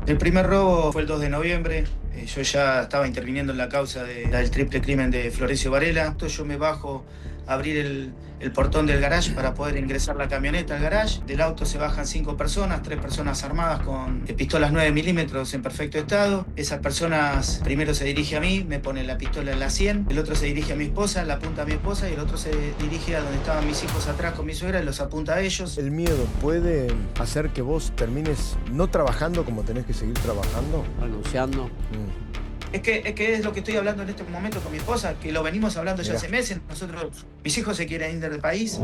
El primer robo fue el 2 de noviembre. Yo ya estaba interviniendo en la causa del triple crimen de Florencio Varela. Entonces yo me bajo a abrir el portón del garage para poder ingresar la camioneta al garage. Del auto se bajan 5 personas, 3 personas armadas con pistolas 9 milímetros en perfecto estado. Esas personas primero se dirige a mí, me pone la pistola en la 100, el otro se dirige a mi esposa, la apunta a mi esposa y el otro se dirige a donde estaban mis hijos atrás con mi suegra y los apunta a ellos. ¿El miedo puede hacer que vos termines no trabajando como tenés que seguir trabajando? Renunciando. Es que es lo que estoy hablando en este momento con mi esposa, que lo venimos hablando ya Mirá. hace meses. Mis hijos se quieren ir del país.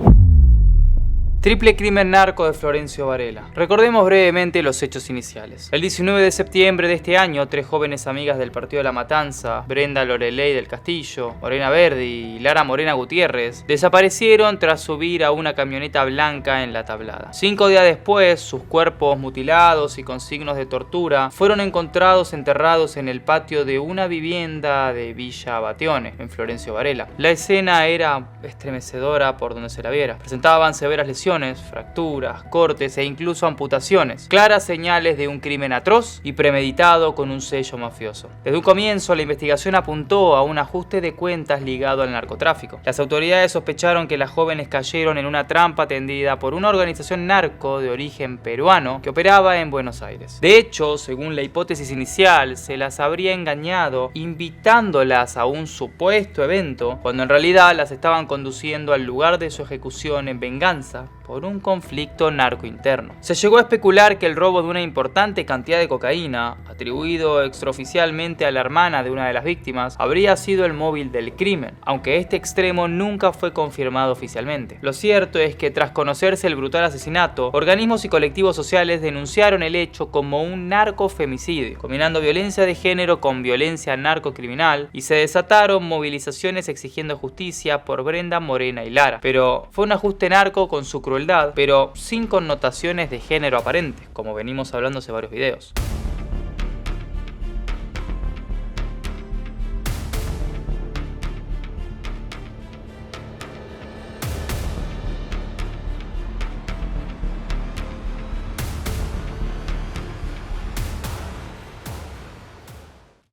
Triple crimen narco de Florencio Varela. Recordemos brevemente los hechos iniciales. El 19 de septiembre de este año, 3 jóvenes amigas del partido de La Matanza, Brenda Loreley del Castillo, Morena Verdi y Lara Morena Gutiérrez, desaparecieron tras subir a una camioneta blanca en La Tablada. 5 días después, sus cuerpos mutilados y con signos de tortura fueron encontrados enterrados en el patio de una vivienda de Villa Batione, en Florencio Varela. La escena era estremecedora por donde se la viera. Presentaban severas lesiones, fracturas, cortes e incluso amputaciones, claras señales de un crimen atroz y premeditado con un sello mafioso. Desde un comienzo, la investigación apuntó a un ajuste de cuentas ligado al narcotráfico. Las autoridades sospecharon que las jóvenes cayeron en una trampa tendida por una organización narco de origen peruano que operaba en Buenos Aires. De hecho, según la hipótesis inicial, se las habría engañado invitándolas a un supuesto evento, cuando en realidad las estaban conduciendo al lugar de su ejecución en venganza por un conflicto narco interno. Se llegó a especular que el robo de una importante cantidad de cocaína, atribuido extraoficialmente a la hermana de una de las víctimas, habría sido el móvil del crimen, aunque este extremo nunca fue confirmado oficialmente. Lo cierto es que tras conocerse el brutal asesinato, organismos y colectivos sociales denunciaron el hecho como un narcofemicidio, combinando violencia de género con violencia narcocriminal, y se desataron movilizaciones exigiendo justicia por Brenda, Morena y Lara. Pero fue un ajuste narco con su crueldad, pero sin connotaciones de género aparentes, como venimos hablando hace varios videos.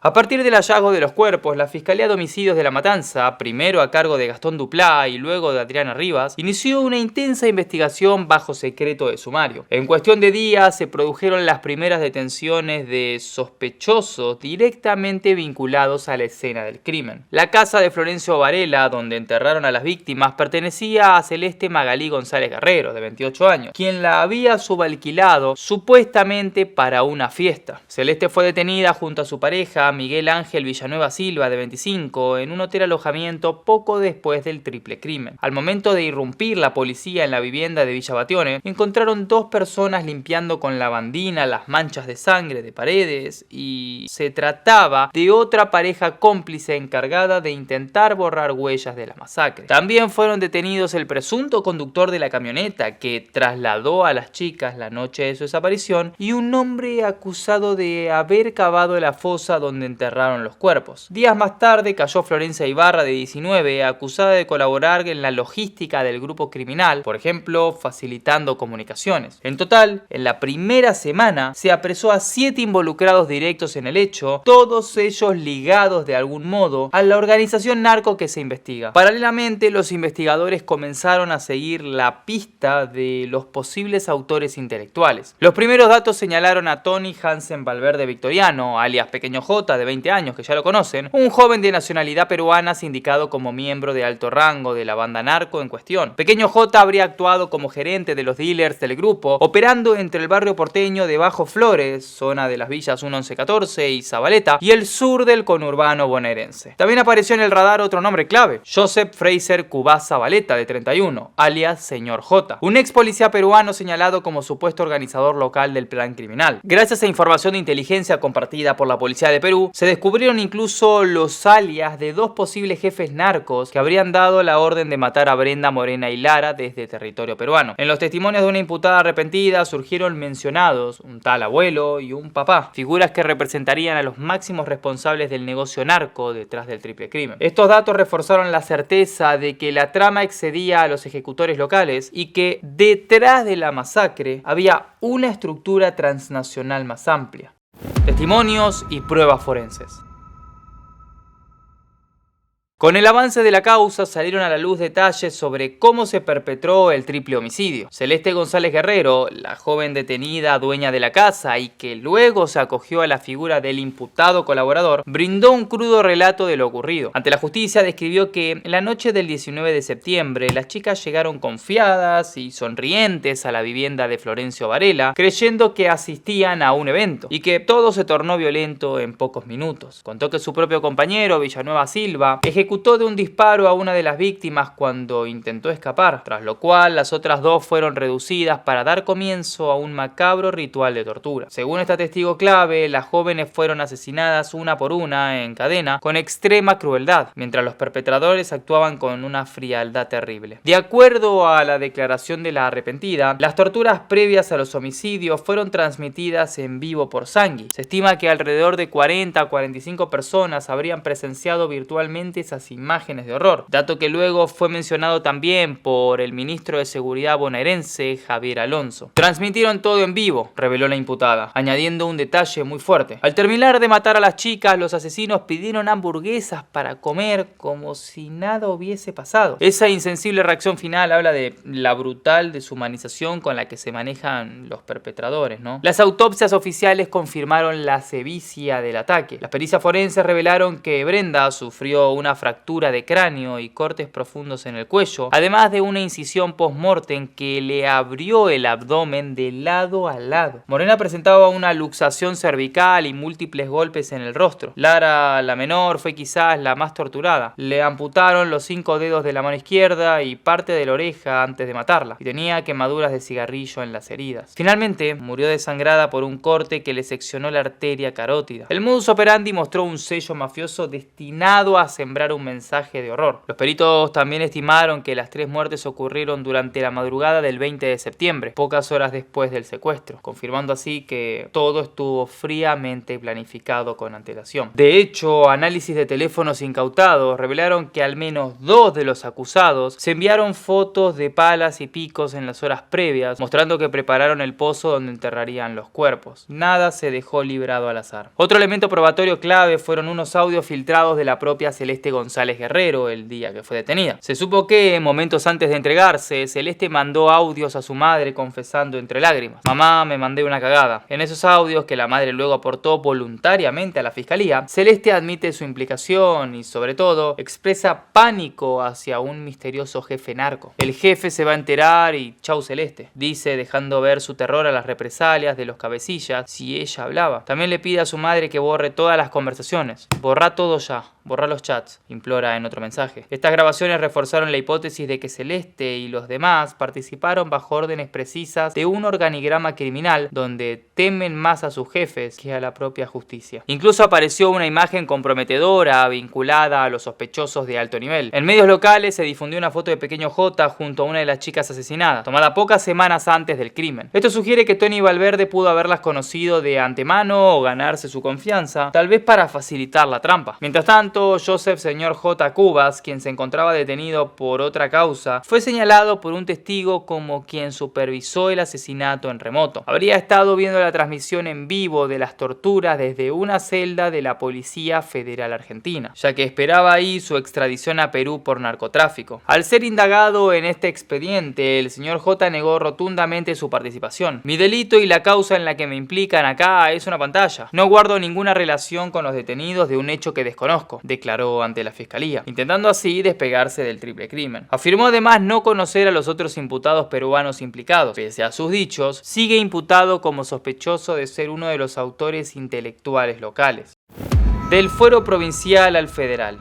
A partir del hallazgo de los cuerpos, la Fiscalía de Homicidios de La Matanza, primero a cargo de Gastón Duplá y luego de Adriana Rivas, inició una intensa investigación bajo secreto de sumario. En cuestión de días se produjeron las primeras detenciones de sospechosos directamente vinculados a la escena del crimen. La casa de Florencio Varela, donde enterraron a las víctimas, pertenecía a Celeste Magalí González Guerrero, de 28 años, quien la había subalquilado supuestamente para una fiesta. Celeste fue detenida junto a su pareja, Miguel Ángel Villanueva Silva, de 25, en un hotel alojamiento poco después del triple crimen. Al momento de irrumpir la policía en la vivienda de Villa Batione, encontraron 2 personas limpiando con lavandina las manchas de sangre de paredes, y se trataba de otra pareja cómplice encargada de intentar borrar huellas de la masacre. También fueron detenidos el presunto conductor de la camioneta que trasladó a las chicas la noche de su desaparición y un hombre acusado de haber cavado la fosa donde enterraron los cuerpos. Días más tarde cayó Florencia Ibarra, de 19, acusada de colaborar en la logística del grupo criminal, por ejemplo, facilitando comunicaciones. En total, en la primera semana se apresó a 7 involucrados directos en el hecho, todos ellos ligados de algún modo a la organización narco que se investiga. Paralelamente, los investigadores comenzaron a seguir la pista de los posibles autores intelectuales. Los primeros datos señalaron a Tony Hansen Valverde Victoriano, alias Pequeño J, de 20 años, que ya lo conocen, un joven de nacionalidad peruana sindicado como miembro de alto rango de la banda narco en cuestión. Pequeño J habría actuado como gerente de los dealers del grupo, operando entre el barrio porteño de Bajo Flores, zona de las villas 1114 y Zabaleta, y el sur del conurbano bonaerense. También apareció en el radar otro nombre clave, Joseph Fraser Cubás Zabaleta, de 31, alias Señor J, un ex policía peruano señalado como supuesto organizador local del plan criminal. Gracias a información de inteligencia compartida por la policía de Perú, se descubrieron incluso los alias de 2 posibles jefes narcos que habrían dado la orden de matar a Brenda, Morena y Lara desde territorio peruano. En los testimonios de una imputada arrepentida surgieron mencionados un tal abuelo y un papá, figuras que representarían a los máximos responsables del negocio narco detrás del triple crimen. Estos datos reforzaron la certeza de que la trama excedía a los ejecutores locales y que detrás de la masacre había una estructura transnacional más amplia. testimonios y pruebas forenses. Con el avance de la causa salieron a la luz detalles sobre cómo se perpetró el triple homicidio. Celeste González Guerrero, la joven detenida dueña de la casa y que luego se acogió a la figura del imputado colaborador, brindó un crudo relato de lo ocurrido. Ante la justicia describió que la noche del 19 de septiembre las chicas llegaron confiadas y sonrientes a la vivienda de Florencio Varela, creyendo que asistían a un evento y que todo se tornó violento en pocos minutos. Contó que su propio compañero, Villanueva Silva, ejecutó de un disparo a una de las víctimas cuando intentó escapar, tras lo cual las otras dos fueron reducidas para dar comienzo a un macabro ritual de tortura. Según esta testigo clave, las jóvenes fueron asesinadas una por una en cadena con extrema crueldad, mientras los perpetradores actuaban con una frialdad terrible. De acuerdo a la declaración de la arrepentida, las torturas previas a los homicidios fueron transmitidas en vivo por Sangui. Se estima que alrededor de 40 a 45 personas habrían presenciado virtualmente esas imágenes de horror, dato que luego fue mencionado también por el ministro de Seguridad bonaerense, Javier Alonso. Transmitieron todo en vivo, reveló la imputada, añadiendo un detalle muy fuerte. Al terminar de matar a las chicas, los asesinos pidieron hamburguesas para comer como si nada hubiese pasado. Esa insensible reacción final habla de la brutal deshumanización con la que se manejan los perpetradores, ¿no? Las autopsias oficiales confirmaron la sevicia del ataque. Las pericias forenses revelaron que Brenda sufrió una fractura de cráneo y cortes profundos en el cuello, además de una incisión post-mortem que le abrió el abdomen de lado a lado. Morena presentaba una luxación cervical y múltiples golpes en el rostro. Lara, la menor, fue quizás la más torturada. Le amputaron los 5 dedos de la mano izquierda y parte de la oreja antes de matarla, y tenía quemaduras de cigarrillo en las heridas. Finalmente, murió desangrada por un corte que le seccionó la arteria carótida. El modus operandi mostró un sello mafioso destinado a sembrar un mensaje de horror. Los peritos también estimaron que las 3 muertes ocurrieron durante la madrugada del 20 de septiembre, pocas horas después del secuestro, confirmando así que todo estuvo fríamente planificado con antelación. De hecho, análisis de teléfonos incautados revelaron que al menos 2 de los acusados se enviaron fotos de palas y picos en las horas previas, mostrando que prepararon el pozo donde enterrarían los cuerpos. Nada se dejó librado al azar. Otro elemento probatorio clave fueron unos audios filtrados de la propia Celeste González Guerrero el día que fue detenida. Se supo que, momentos antes de entregarse, Celeste mandó audios a su madre confesando entre lágrimas: "Mamá, me mandé una cagada". En esos audios, que la madre luego aportó voluntariamente a la fiscalía, Celeste admite su implicación y, sobre todo, expresa pánico hacia un misterioso jefe narco. El jefe se va a enterar y chau Celeste, dice, dejando ver su terror a las represalias de los cabecillas si ella hablaba. También le pide a su madre que borre todas las conversaciones. "Borrá todo ya, borrá los chats", implora en otro mensaje. Estas grabaciones reforzaron la hipótesis de que Celeste y los demás participaron bajo órdenes precisas de un organigrama criminal donde temen más a sus jefes que a la propia justicia. Incluso apareció una imagen comprometedora vinculada a los sospechosos de alto nivel. En medios locales se difundió una foto de Pequeño J junto a una de las chicas asesinadas, tomada pocas semanas antes del crimen. Esto sugiere que Tony Valverde pudo haberlas conocido de antemano o ganarse su confianza, tal vez para facilitar la trampa. Mientras tanto, Joseph Sr. J. Cubas, quien se encontraba detenido por otra causa, fue señalado por un testigo como quien supervisó el asesinato en remoto. Habría estado viendo la transmisión en vivo de las torturas desde una celda de la Policía Federal Argentina, ya que esperaba ahí su extradición a Perú por narcotráfico. Al ser indagado en este expediente, el señor J negó rotundamente su participación. "Mi delito y la causa en la que me implican acá es una pantalla. No guardo ninguna relación con los detenidos de un hecho que desconozco", declaró ante la fiscalía, intentando así despegarse del triple crimen. Afirmó además no conocer a los otros imputados peruanos implicados. Pese a sus dichos, sigue imputado como sospechoso de ser uno de los autores intelectuales locales. Del fuero provincial al federal.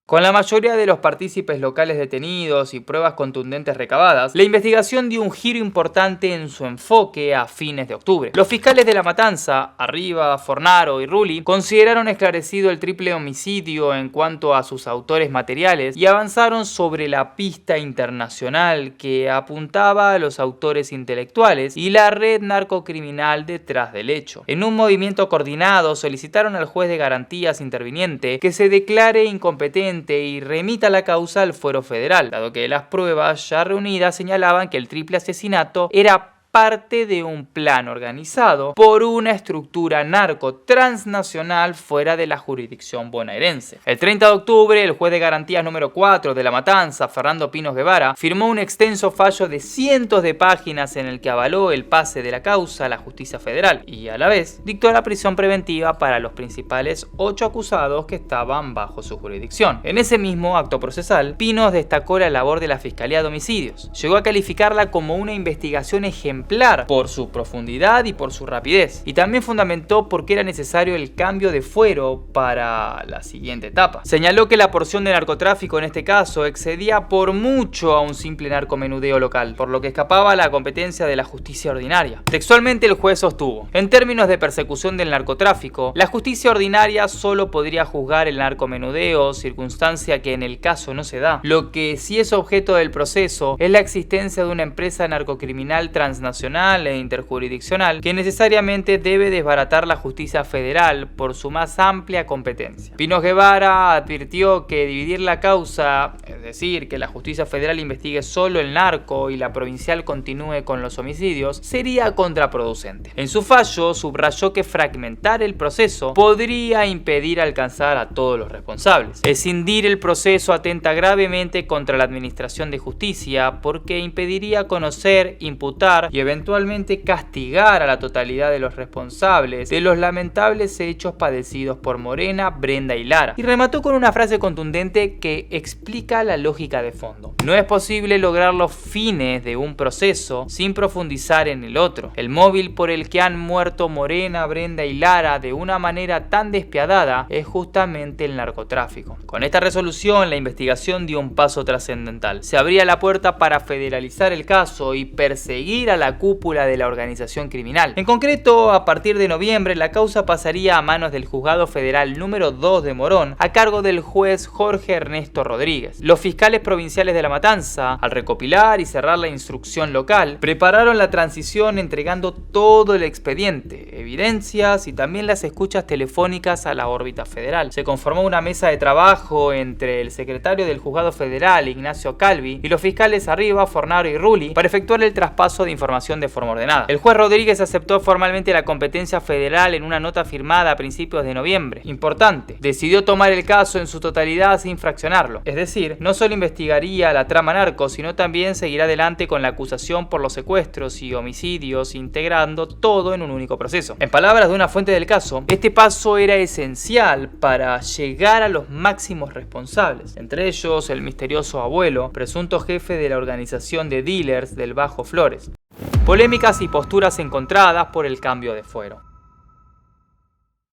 Con la mayoría de los partícipes locales detenidos y pruebas contundentes recabadas, la investigación dio un giro importante en su enfoque a fines de octubre. Los fiscales de La Matanza, Arriba, Fornaro y Rulli, consideraron esclarecido el triple homicidio en cuanto a sus autores materiales y avanzaron sobre la pista internacional que apuntaba a los autores intelectuales y la red narcocriminal detrás del hecho. En un movimiento coordinado solicitaron al juez de garantías interviniente que se declare incompetente y remita la causa al fuero federal, dado que las pruebas ya reunidas señalaban que el triple asesinato era parte de un plan organizado por una estructura narco transnacional fuera de la jurisdicción bonaerense. El 30 de octubre, el juez de garantías número 4 de La Matanza, Fernando Pinos Guevara, firmó un extenso fallo de cientos de páginas en el que avaló el pase de la causa a la justicia federal y a la vez dictó la prisión preventiva para los principales 8 acusados que estaban bajo su jurisdicción. En ese mismo acto procesal, Pinos destacó la labor de la Fiscalía de Homicidios. Llegó a calificarla como una investigación ejemplar por su profundidad y por su rapidez, y también fundamentó por qué era necesario el cambio de fuero para la siguiente etapa. Señaló que la porción de narcotráfico en este caso excedía por mucho a un simple narcomenudeo local, por lo que escapaba a la competencia de la justicia ordinaria. Textualmente el juez sostuvo: en términos de persecución del narcotráfico, la justicia ordinaria solo podría juzgar el narcomenudeo, circunstancia que en el caso no se da. Lo que sí es objeto del proceso es la existencia de una empresa narcocriminal transnacional e interjurisdiccional que necesariamente debe desbaratar la justicia federal por su más amplia competencia. Pinos Guevara advirtió que dividir la causa, es decir, que la justicia federal investigue solo el narco y la provincial continúe con los homicidios, sería contraproducente. En su fallo subrayó que fragmentar el proceso podría impedir alcanzar a todos los responsables. Escindir el proceso atenta gravemente contra la administración de justicia porque impediría conocer, imputar y eventualmente castigar a la totalidad de los responsables de los lamentables hechos padecidos por Morena, Brenda y Lara. Y remató con una frase contundente que explica la lógica de fondo: no es posible lograr los fines de un proceso sin profundizar en el otro. El móvil por el que han muerto Morena, Brenda y Lara de una manera tan despiadada es justamente el narcotráfico. Con esta resolución, la investigación dio un paso trascendental. Se abría la puerta para federalizar el caso y perseguir a la cúpula de la organización criminal. En concreto, a partir de noviembre, la causa pasaría a manos del Juzgado Federal número 2 de Morón, a cargo del juez Jorge Ernesto Rodríguez. Los fiscales provinciales de La Matanza, al recopilar y cerrar la instrucción local, prepararon la transición entregando todo el expediente, evidencias y también las escuchas telefónicas a la órbita federal. Se conformó una mesa de trabajo entre el secretario del Juzgado Federal, Ignacio Calvi, y los fiscales Arriba, Fornaro y Rulli para efectuar el traspaso de información de forma ordenada. El juez Rodríguez aceptó formalmente la competencia federal en una nota firmada a principios de noviembre. Importante, decidió tomar el caso en su totalidad sin fraccionarlo. Es decir, no solo investigaría la trama narco, sino también seguirá adelante con la acusación por los secuestros y homicidios, integrando todo en un único proceso. En palabras de una fuente del caso, este paso era esencial para llegar a los máximos responsables, entre ellos el misterioso abuelo, presunto jefe de la organización de dealers del Bajo Flores. Polémicas y posturas encontradas por el cambio de fuero.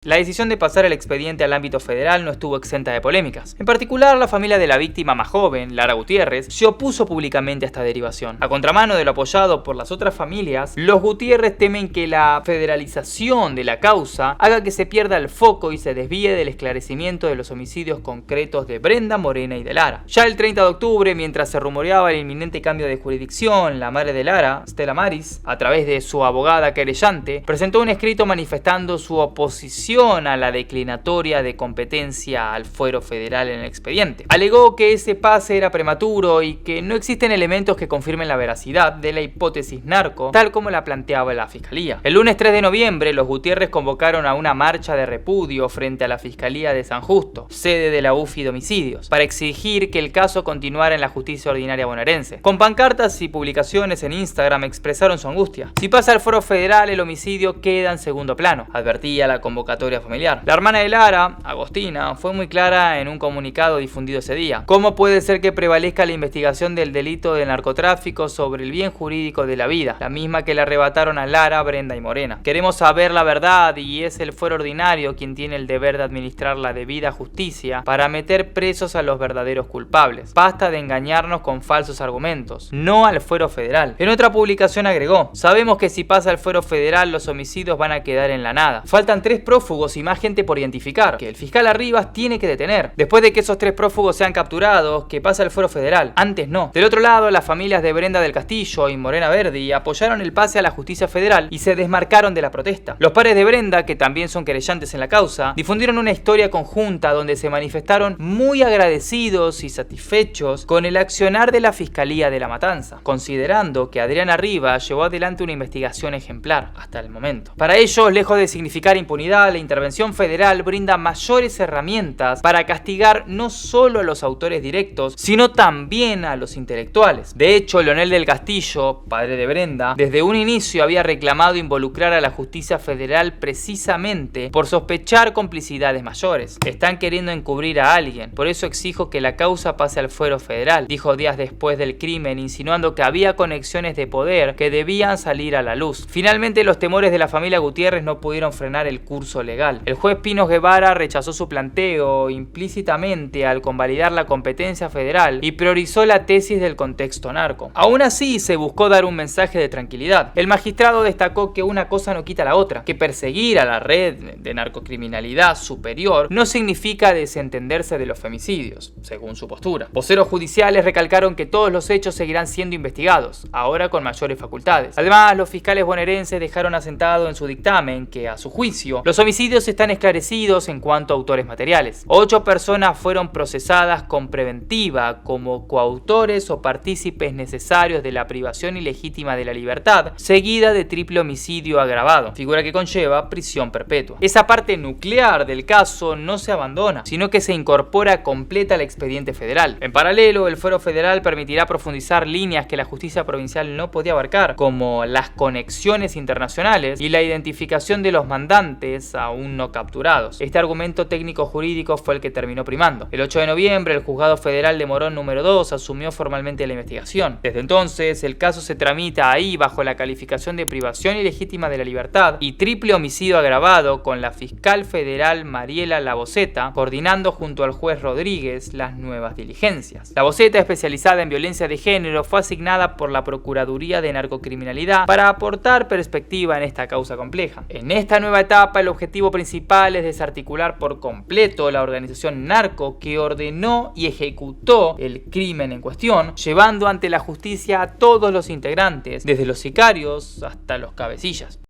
La decisión de pasar el expediente al ámbito federal no estuvo exenta de polémicas. En particular, la familia de la víctima más joven, Lara Gutiérrez, se opuso públicamente a esta derivación. A contramano de lo apoyado por las otras familias, los Gutiérrez temen que la federalización de la causa haga que se pierda el foco y se desvíe del esclarecimiento de los homicidios concretos de Brenda, Morena y de Lara. Ya el 30 de octubre, mientras se rumoreaba el inminente cambio de jurisdicción, la madre de Lara, Stella Maris, a través de su abogada querellante, presentó un escrito manifestando su oposición a la declinatoria de competencia al fuero federal en el expediente. Alegó que ese pase era prematuro y que no existen elementos que confirmen la veracidad de la hipótesis narco, tal como la planteaba la Fiscalía. El lunes 3 de noviembre, los Gutiérrez convocaron a una marcha de repudio frente a la Fiscalía de San Justo, sede de la UFI de Homicidios, para exigir que el caso continuara en la justicia ordinaria bonaerense. Con pancartas y publicaciones en Instagram expresaron su angustia. Si pasa al fuero federal, el homicidio queda en segundo plano, advertía la convocatoria familiar. La hermana de Lara, Agostina, fue muy clara en un comunicado difundido ese día. ¿Cómo puede ser que prevalezca la investigación del delito del narcotráfico sobre el bien jurídico de la vida? La misma que le arrebataron a Lara, Brenda y Morena. Queremos saber la verdad y es el fuero ordinario quien tiene el deber de administrar la debida justicia para meter presos a los verdaderos culpables. Basta de engañarnos con falsos argumentos. No al fuero federal. En otra publicación agregó: sabemos que si pasa al fuero federal los homicidios van a quedar en la nada. Faltan 3 prófugos prófugos y más gente por identificar, que el fiscal Arribas tiene que detener. Después de que esos 3 prófugos sean capturados, que pasa el fuero federal. Antes no. Del otro lado, las familias de Brenda del Castillo y Morena Verdi apoyaron el pase a la justicia federal y se desmarcaron de la protesta. Los padres de Brenda, que también son querellantes en la causa, difundieron una historia conjunta donde se manifestaron muy agradecidos y satisfechos con el accionar de la Fiscalía de la Matanza, considerando que Adrián Arribas llevó adelante una investigación ejemplar hasta el momento. Para ellos, lejos de significar impunidad, la intervención federal brinda mayores herramientas para castigar no solo a los autores directos, sino también a los intelectuales. De hecho, Leonel del Castillo, padre de Brenda, desde un inicio había reclamado involucrar a la justicia federal precisamente por sospechar complicidades mayores. Están queriendo encubrir a alguien, por eso exijo que la causa pase al fuero federal, dijo días después del crimen, insinuando que había conexiones de poder que debían salir a la luz. Finalmente, los temores de la familia Gutiérrez no pudieron frenar el curso legal. El juez Pinos Guevara rechazó su planteo implícitamente al convalidar la competencia federal y priorizó la tesis del contexto narco. Aún así, se buscó dar un mensaje de tranquilidad. El magistrado destacó que una cosa no quita la otra, que perseguir a la red de narcocriminalidad superior no significa desentenderse de los femicidios, según su postura. Voceros judiciales recalcaron que todos los hechos seguirán siendo investigados, ahora con mayores facultades. Además, los fiscales bonaerenses dejaron asentado en su dictamen que, a su juicio, los homicidios están esclarecidos en cuanto a autores materiales. 8 personas fueron procesadas con preventiva como coautores o partícipes necesarios de la privación ilegítima de la libertad, seguida de triple homicidio agravado, figura que conlleva prisión perpetua. Esa parte nuclear del caso no se abandona, sino que se incorpora completa al expediente federal. En paralelo, el fuero federal permitirá profundizar líneas que la justicia provincial no podía abarcar, como las conexiones internacionales y la identificación de los mandantes aún no capturados. Este argumento técnico-jurídico fue el que terminó primando. El 8 de noviembre, el Juzgado Federal de Morón número 2 asumió formalmente la investigación. Desde entonces, el caso se tramita ahí bajo la calificación de privación ilegítima de la libertad y triple homicidio agravado, con la fiscal federal Mariela Laboceta coordinando junto al juez Rodríguez las nuevas diligencias. Laboceta, especializada en violencia de género, fue asignada por la Procuraduría de Narcocriminalidad para aportar perspectiva en esta causa compleja. En esta nueva etapa, el objetivo principal es desarticular por completo la organización narco que ordenó y ejecutó el crimen en cuestión, llevando ante la justicia a todos los integrantes, desde los sicarios hasta los cabecillas.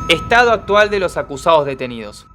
Estado actual de los acusados detenidos.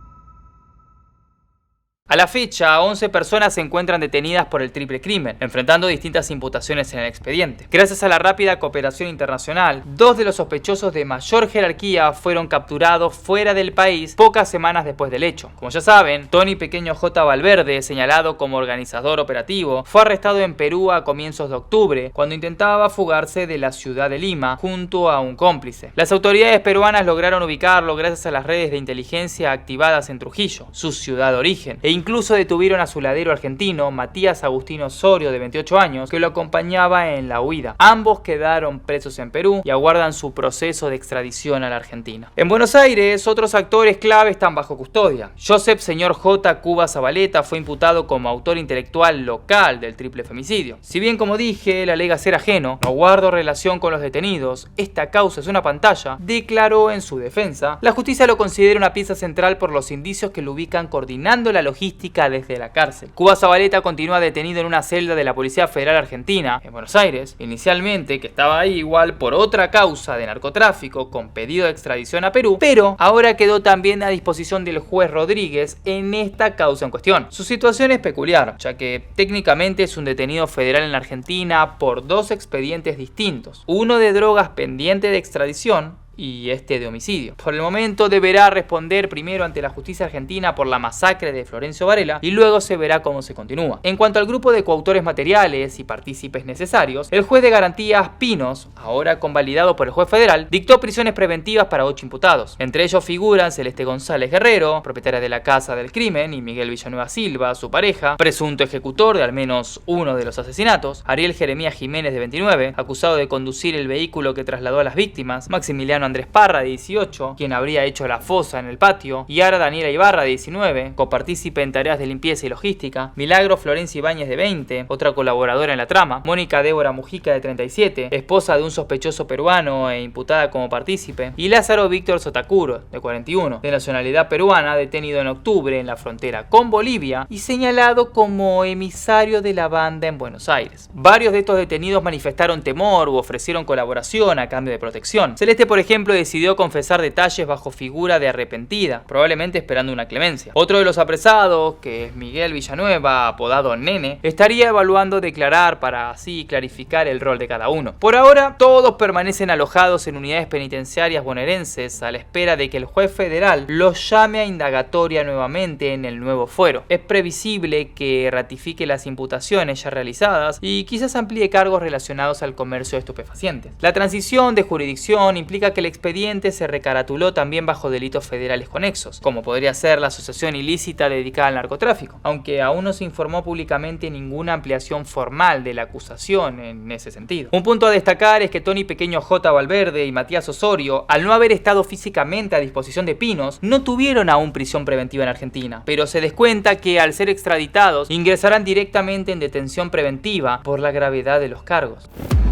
A la fecha, 11 personas se encuentran detenidas por el triple crimen, enfrentando distintas imputaciones en el expediente. Gracias a la rápida cooperación internacional, 2 de los sospechosos de mayor jerarquía fueron capturados fuera del país pocas semanas después del hecho. Como ya saben, Tony Pequeño J. Valverde, señalado como organizador operativo, fue arrestado en Perú a comienzos de octubre, cuando intentaba fugarse de la ciudad de Lima junto a un cómplice. Las autoridades peruanas lograron ubicarlo gracias a las redes de inteligencia activadas en Trujillo, su ciudad de origen, incluso detuvieron a su ladero argentino, Matías Agustino Osorio, de 28 años, que lo acompañaba en la huida. Ambos quedaron presos en Perú y aguardan su proceso de extradición a la Argentina. En Buenos Aires, otros actores clave están bajo custodia. Joseph Señor J. Cuba Zabaleta fue imputado como autor intelectual local del triple femicidio. Si bien, como dije, él alega ser ajeno, no guardo relación con los detenidos, esta causa es una pantalla, declaró en su defensa. La justicia lo considera una pieza central por los indicios que lo ubican coordinando la logística desde la cárcel. Cuba Zabaleta continúa detenido en una celda de la Policía Federal Argentina, en Buenos Aires, inicialmente, que estaba ahí igual por otra causa de narcotráfico con pedido de extradición a Perú, pero ahora quedó también a disposición del juez Rodríguez en esta causa en cuestión. Su situación es peculiar, ya que técnicamente es un detenido federal en la Argentina por 2 expedientes distintos, uno de drogas pendiente de extradición y este de homicidio. Por el momento deberá responder primero ante la justicia argentina por la masacre de Florencio Varela y luego se verá cómo se continúa. En cuanto al grupo de coautores materiales y partícipes necesarios, el juez de garantías Pinos, ahora convalidado por el juez federal, dictó prisiones preventivas para 8 imputados. Entre ellos figuran Celeste González Guerrero, propietaria de la casa del crimen, y Miguel Villanueva Silva, su pareja, presunto ejecutor de al menos uno de los asesinatos, Ariel Jeremías Jiménez, de 29, acusado de conducir el vehículo que trasladó a las víctimas, Maximiliano Luciano Andrés Parra, de 18, quien habría hecho la fosa en el patio, Yara Daniela Ibarra, de 19, copartícipe en tareas de limpieza y logística, Milagro Florencia Ibáñez, de 20, otra colaboradora en la trama, Mónica Débora Mujica, de 37, esposa de un sospechoso peruano e imputada como partícipe, y Lázaro Víctor Sotakuro, de 41, de nacionalidad peruana, detenido en octubre en la frontera con Bolivia y señalado como emisario de la banda en Buenos Aires. Varios de estos detenidos manifestaron temor u ofrecieron colaboración a cambio de protección. Celeste, por ejemplo, decidió confesar detalles bajo figura de arrepentida, probablemente esperando una clemencia. Otro de los apresados, que es Miguel Villanueva, apodado Nene, estaría evaluando declarar para así clarificar el rol de cada uno. Por ahora, todos permanecen alojados en unidades penitenciarias bonaerenses a la espera de que el juez federal los llame a indagatoria nuevamente en el nuevo fuero. Es previsible que ratifique las imputaciones ya realizadas y quizás amplíe cargos relacionados al comercio de estupefacientes. La transición de jurisdicción implica que el expediente se recaratuló también bajo delitos federales conexos, como podría ser la asociación ilícita dedicada al narcotráfico, aunque aún no se informó públicamente ninguna ampliación formal de la acusación en ese sentido. Un punto a destacar es que Tony Pequeño J. Valverde y Matías Osorio, al no haber estado físicamente a disposición de Pinos, no tuvieron aún prisión preventiva en Argentina, pero se descuenta que al ser extraditados ingresarán directamente en detención preventiva por la gravedad de los cargos.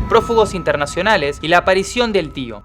Prófugos internacionales y la aparición del tío.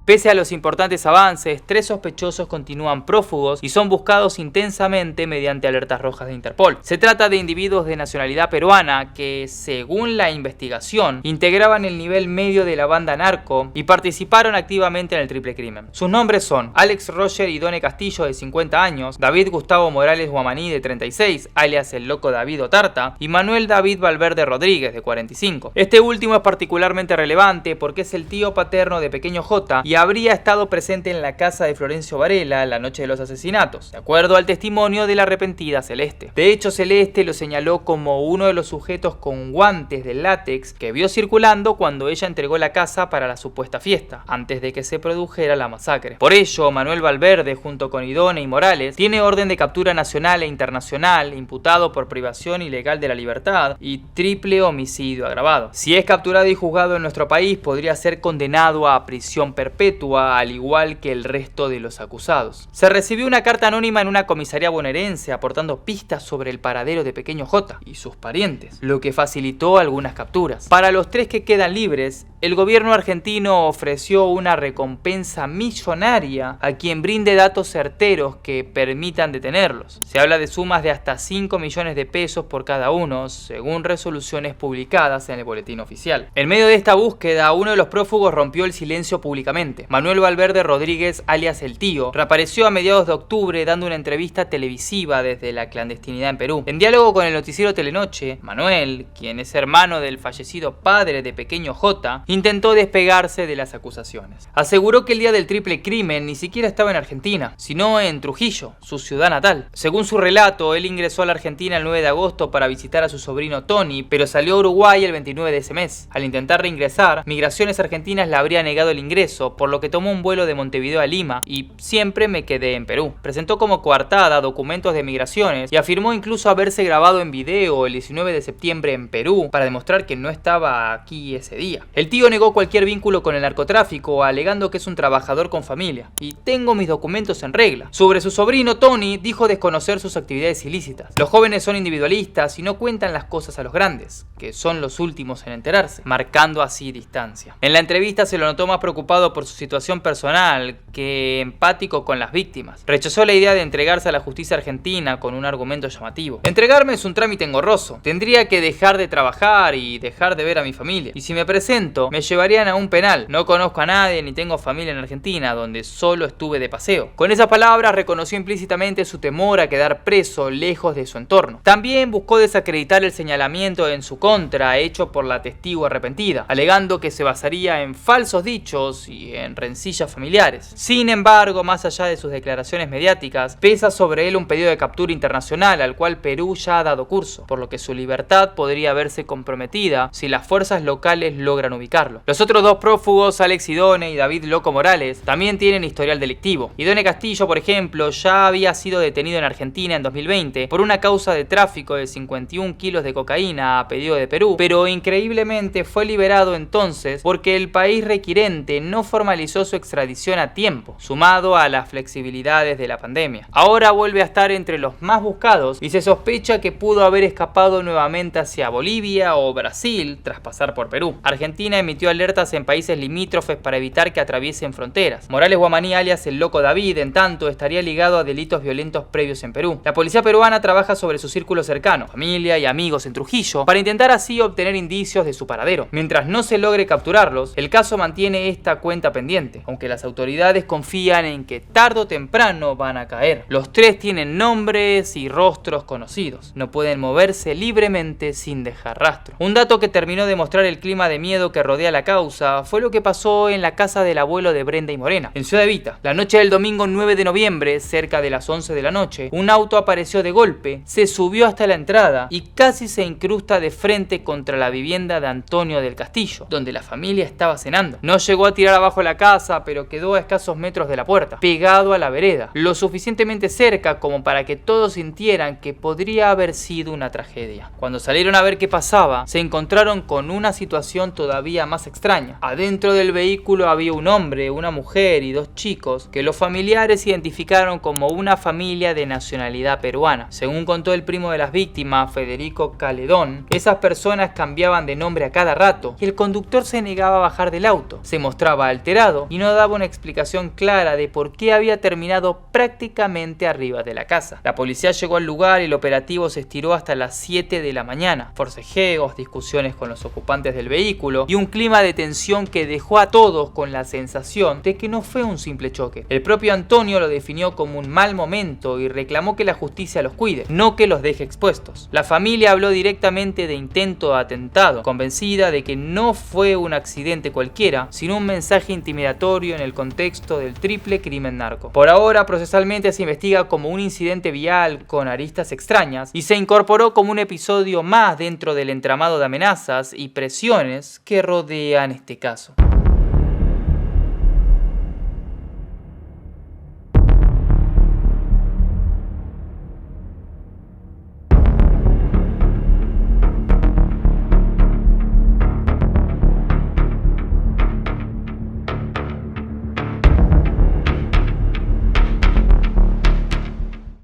Pese a los importantes avances, 3 sospechosos continúan prófugos y son buscados intensamente mediante alertas rojas de Interpol. Se trata de individuos de nacionalidad peruana que, según la investigación, integraban el nivel medio de la banda narco y participaron activamente en el triple crimen. Sus nombres son Alex Roger Idone Castillo, de 50 años, David Gustavo Morales Guamaní, de 36, alias el loco David Otarta, y Manuel David Valverde Rodríguez, de 45. Este último es particularmente relevante porque es el tío paterno de Pequeño J y habría estado presente en la casa de Florencio Varela la noche de los asesinatos, de acuerdo al testimonio de la arrepentida Celeste. De hecho, Celeste lo señaló como uno de los sujetos con guantes de látex que vio circulando cuando ella entregó la casa para la supuesta fiesta, antes de que se produjera la masacre. Por ello, Manuel Valverde, junto con Idone y Morales, tiene orden de captura nacional e internacional, imputado por privación ilegal de la libertad y triple homicidio agravado. Si es capturado y juzgado en nuestro país, podría ser condenado a prisión perpetua, al igual que el resto de los acusados. Se recibió una carta anónima en una comisaría bonaerense aportando pistas sobre el paradero de Pequeño J y sus parientes, lo que facilitó algunas capturas. Para los 3 que quedan libres, el gobierno argentino ofreció una recompensa millonaria a quien brinde datos certeros que permitan detenerlos. Se habla de sumas de hasta 5 millones de pesos por cada uno, según resoluciones publicadas en el boletín oficial. En medio de esta búsqueda, uno de los prófugos rompió el silencio públicamente. Manuel Valverde Rodríguez, alias El Tío, reapareció a mediados de octubre dando una entrevista televisiva desde la clandestinidad en Perú. En diálogo con el noticiero Telenoche, Manuel, quien es hermano del fallecido padre de Pequeño J, intentó despegarse de las acusaciones. Aseguró que el día del triple crimen ni siquiera estaba en Argentina, sino en Trujillo, su ciudad natal. Según su relato, él ingresó a la Argentina el 9 de agosto para visitar a su sobrino Tony, pero salió a Uruguay el 29 de ese mes. Al intentar reingresar, Migraciones Argentinas le habría negado el ingreso, por lo que tomó un vuelo de Montevideo a Lima y siempre me quedé en Perú. Presentó como coartada documentos de migraciones y afirmó incluso haberse grabado en video el 19 de septiembre en Perú para demostrar que no estaba aquí ese día. El tío negó cualquier vínculo con el narcotráfico, alegando que es un trabajador con familia y tengo mis documentos en regla. Sobre su sobrino Tony, dijo desconocer sus actividades ilícitas. Los jóvenes son individualistas y no cuentan las cosas a los grandes, que son los últimos en enterarse, marcando así distancia. En la entrevista se lo notó más preocupado por su situación personal que empático con las víctimas. Rechazó la idea de entregarse a la justicia argentina con un argumento llamativo. Entregarme es un trámite engorroso. Tendría que dejar de trabajar y dejar de ver a mi familia. Y si me presento, me llevarían a un penal. No conozco a nadie ni tengo familia en Argentina, donde solo estuve de paseo. Con esas palabras reconoció implícitamente su temor a quedar preso lejos de su entorno. También buscó desacreditar el señalamiento en su contra hecho por la testigo arrepentida, alegando que se basaría en falsos dichos y en rencillas familiares. Sin embargo, más allá de sus declaraciones mediáticas, pesa sobre él un pedido de captura internacional al cual Perú ya ha dado curso, por lo que su libertad podría verse comprometida si las fuerzas locales logran ubicarlo. Los otros dos prófugos, Alex Idone y David Loco Morales, también tienen historial delictivo. Idone Castillo, por ejemplo, ya había sido detenido en Argentina en 2020 por una causa de tráfico de 51 kilos de cocaína a pedido de Perú, pero increíblemente fue liberado entonces porque el país requirente no formalizó su extradición a tiempo, sumado a las flexibilidades de la pandemia. Ahora vuelve a estar entre los más buscados y se sospecha que pudo haber escapado nuevamente hacia Bolivia o Brasil tras pasar por Perú. Argentina emitió alertas en países limítrofes para evitar que atraviesen fronteras. Morales Guamaní, alias el Loco David, en tanto, estaría ligado a delitos violentos previos en Perú. La policía peruana trabaja sobre su círculo cercano, familia y amigos en Trujillo, para intentar así obtener indicios de su paradero. Mientras no se logre capturarlos, el caso mantiene esta cuenta pendiente, aunque las autoridades confían en que tarde o temprano van a caer. Los tres tienen nombres y rostros conocidos. No pueden moverse libremente sin dejar rastro. Un dato que terminó de mostrar el clima de miedo que rodea la causa fue lo que pasó en la casa del abuelo de Brenda y Morena, en Ciudad Evita. La noche del domingo 9 de noviembre, cerca de las 11 de la noche, un auto apareció de golpe, se subió hasta la entrada y casi se incrusta de frente contra la vivienda de Antonio del Castillo, donde la familia estaba cenando. No llegó a tirar abajo la casa, pero quedó a escasos metros de la puerta, pegado a la vereda, lo suficientemente cerca como para que todos sintieran que podría haber sido una tragedia. Cuando salieron a ver qué pasaba, se encontraron con una situación todavía más extraña. Adentro del vehículo había un hombre, una mujer y dos chicos que los familiares identificaron como una familia de nacionalidad peruana. Según contó el primo de las víctimas, Federico Caledón, esas personas cambiaban de nombre a cada rato y el conductor se negaba a bajar del auto. Se mostraba alterado y no daba una explicación clara de por qué había terminado prácticamente arriba de la casa. La policía llegó al lugar y el operativo se estiró hasta las 7 de la mañana. Forcejeos, discusiones con los ocupantes del vehículo y un clima de tensión que dejó a todos con la sensación de que no fue un simple choque. El propio Antonio lo definió como un mal momento y reclamó que la justicia los cuide, no que los deje expuestos. La familia habló directamente de intento de atentado, convencida de que no fue un accidente cualquiera, sino un mensaje intimidatorio en el contexto del triple crimen narco. Por ahora, procesalmente se investiga como un incidente vial con aristas extrañas y se incorporó como un episodio más dentro del entramado de amenazas y presiones que rodean este caso.